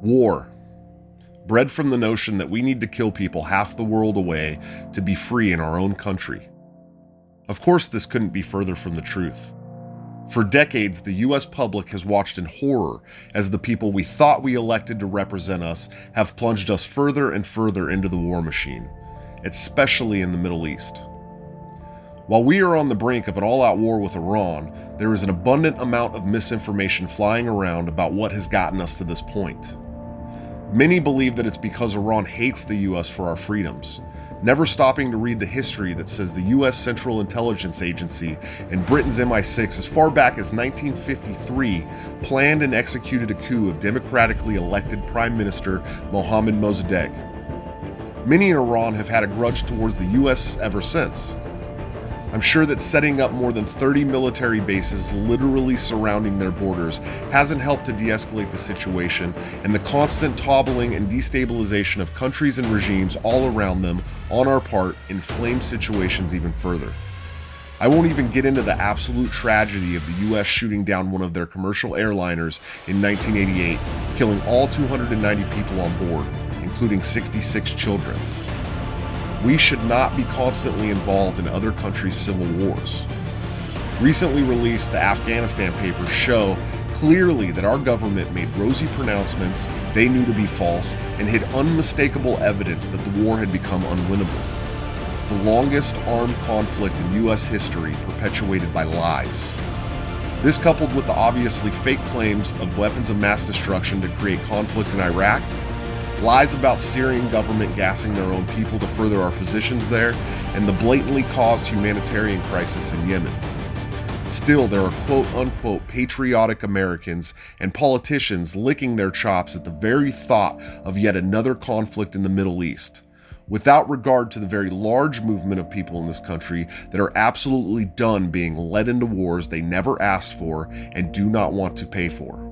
War, bred from the notion that we need to kill people half the world away to be free in our own country. Of course, this couldn't be further from the truth. For decades, the US public has watched in horror as the people we thought we elected to represent us have plunged us further and further into the war machine, especially in the Middle East. While we are on the brink of an all-out war with Iran, there is an abundant amount of misinformation flying around about what has gotten us to this point. Many believe that it's because Iran hates the US for our freedoms, never stopping to read the history that says the US Central Intelligence Agency and Britain's MI6 as far back as 1953 planned and executed a coup of democratically elected Prime Minister Mohammad Mossadegh. Many in Iran have had a grudge towards the US ever since. I'm sure that setting up more than 30 military bases literally surrounding their borders hasn't helped to de-escalate the situation, and the constant toppling and destabilization of countries and regimes all around them on our part inflames situations even further. I won't even get into the absolute tragedy of the US shooting down one of their commercial airliners in 1988, killing all 290 people on board, including 66 children. We should not be constantly involved in other countries' civil wars. Recently released The Afghanistan Papers show clearly that our government made rosy pronouncements they knew to be false and hid unmistakable evidence that the war had become unwinnable. The longest armed conflict in US history perpetuated by lies. This, coupled with the obviously fake claims of weapons of mass destruction to create conflict in Iraq, lies about Syrian government gassing their own people to further our positions there, and the blatantly caused humanitarian crisis in Yemen. Still, there are quote-unquote patriotic Americans and politicians licking their chops at the very thought of yet another conflict in the Middle East, without regard to the very large movement of people in this country that are absolutely done being led into wars they never asked for and do not want to pay for.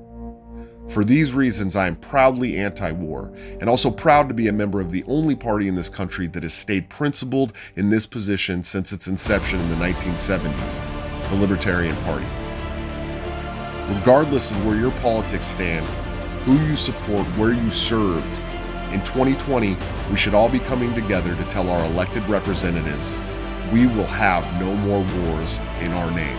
For these reasons, I am proudly anti-war, and also proud to be a member of the only party in this country that has stayed principled in this position since its inception in the 1970s, the Libertarian Party. Regardless of where your politics stand, who you support, where you served, in 2020, we should all be coming together to tell our elected representatives, we will have no more wars in our name.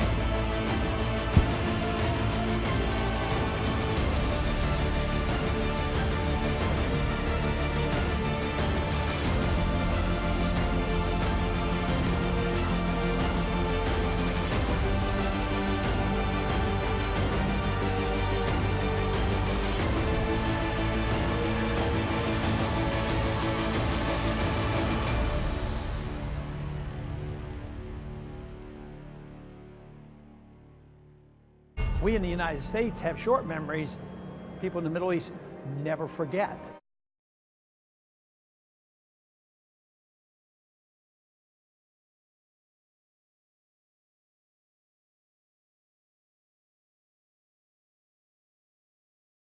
We in the United States have short memories. People in the Middle East never forget.